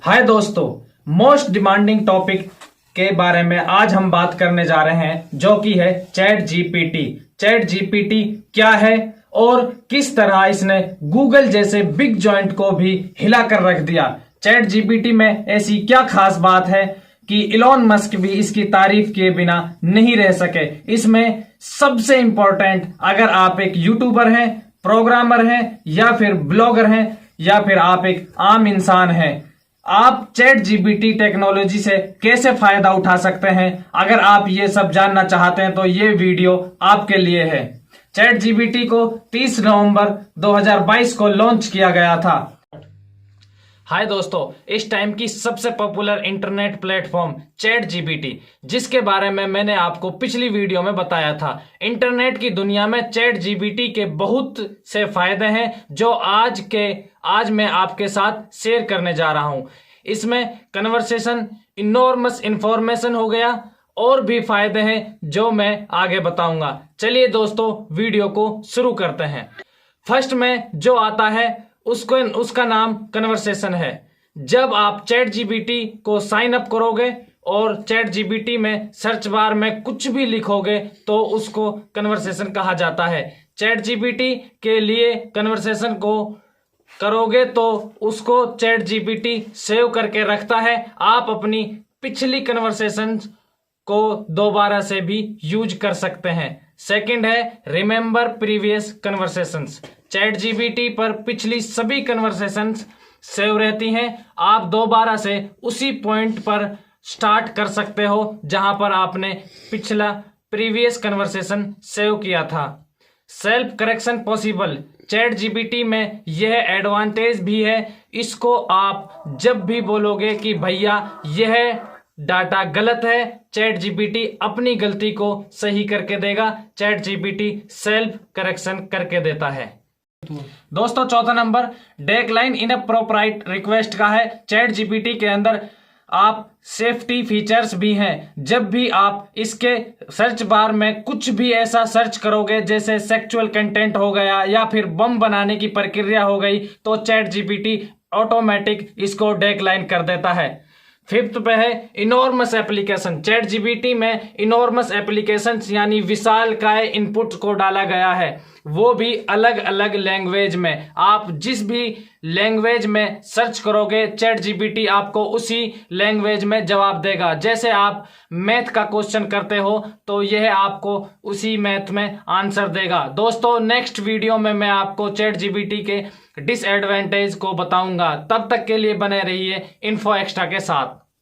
हाय दोस्तों, most demanding topic के बारे में आज हम बात करने जा रहे हैं, जो कि है चैट जीपीटी। चैट जीपीटी क्या है और किस तरह इसने गूगल जैसे बिग जॉइंट को भी हिला कर रख दिया। चैट जीपीटी में ऐसी क्या खास बात है कि इलॉन मस्क भी इसकी तारीफ किए बिना नहीं रह सके। इसमें सबसे इंपॉर्टेंट, अगर आप एक यूट्यूबर हैं, प्रोग्रामर हैं, या फिर ब्लॉगर हैं, या फिर आप एक आम इंसान हैं, आप चैट जीपीटी टेक्नोलॉजी से कैसे फायदा उठा सकते हैं। अगर आप ये सब जानना चाहते हैं तो ये वीडियो आपके लिए है। चैट जीपीटी को 30 नवंबर 2022 को लॉन्च किया गया था। हाय दोस्तों, इस टाइम की सबसे popular internet platform chat GPT, जिसके बारे में मैंने आपको पिछली वीडियो में बताया था। इंटरनेट की दुनिया में चैट जीपीटी के बहुत से फायदे हैं जो आज मैं आपके साथ शेयर करने जा रहा हूं। इसमें कन्वर्सेशन, इनॉर्मस इंफॉर्मेशन हो गया, और भी फायदे हैं जो मैं आगे बताऊंगा। चलिए दोस्तों, वीडियो को शुरू करते हैं। फर्स्ट में जो आता है उसका नाम कन्वर्सेशन है। जब आप चैट जीपीटी को साइन अप करोगे और चैट जीपीटी में सर्च बार में कुछ भी लिखोगे तो उसको कन्वर्सेशन कहा जाता है। चैट जीपीटी के लिए कन्वर्सेशन को करोगे तो उसको चैट जीपीटी सेव करके रखता है। आप अपनी पिछली कन्वर्सेशन को दोबारा से भी यूज कर सकते हैं। सेकंड है remember previous conversations. Chat GPT पर पिछली सभी कन्वर्सेशंस सेव रहती हैं। आप दोबारा से उसी पॉइंट पर स्टार्ट कर सकते हो जहां पर आपने पिछला प्रीवियस कन्वर्सेशन सेव किया था। Self correction possible. Chat GPT में यह एडवांटेज भी है। इसको आप जब भी बोलोगे कि भैया यह डाटा गलत है, चैट जीपीटी अपनी गलती को सही करके देगा। चैट जीपीटी सेल्फ करेक्शन करके देता है। दोस्तों, चौथा नंबर डेक्लाइन इनअप्रोप्रिएट रिक्वेस्ट का है। चैट जीपीटी के अंदर आप सेफ्टी फीचर्स भी हैं। जब भी आप इसके सर्च बार में कुछ भी ऐसा सर्च करोगे, जैसे सेक्सुअल कंटेंट हो गया या फिर बम बनाने की प्रक्रिया हो गई, तो चैट जीपीटी ऑटोमेटिक इसको डेक्लाइन कर देता है। फिफ्थ पे है इनॉर्मस एप्लीकेशन। चैट जीपीटी में इनॉर्मस एप्लीकेशन यानी विशालकाय इनपुट को डाला गया है, वो भी अलग अलग लैंग्वेज में। आप जिस भी लैंग्वेज में सर्च करोगे, चैट जीपीटी आपको उसी लैंग्वेज में जवाब देगा। जैसे आप मैथ का क्वेश्चन करते हो तो यह आपको उसी मैथ में आंसर देगा। दोस्तों, नेक्स्ट वीडियो में मैं आपको चैट जीपीटी के डिसएडवांटेज को बताऊंगा। तब तक के लिए बने रहिए इन्फो एक्स्ट्रा के साथ।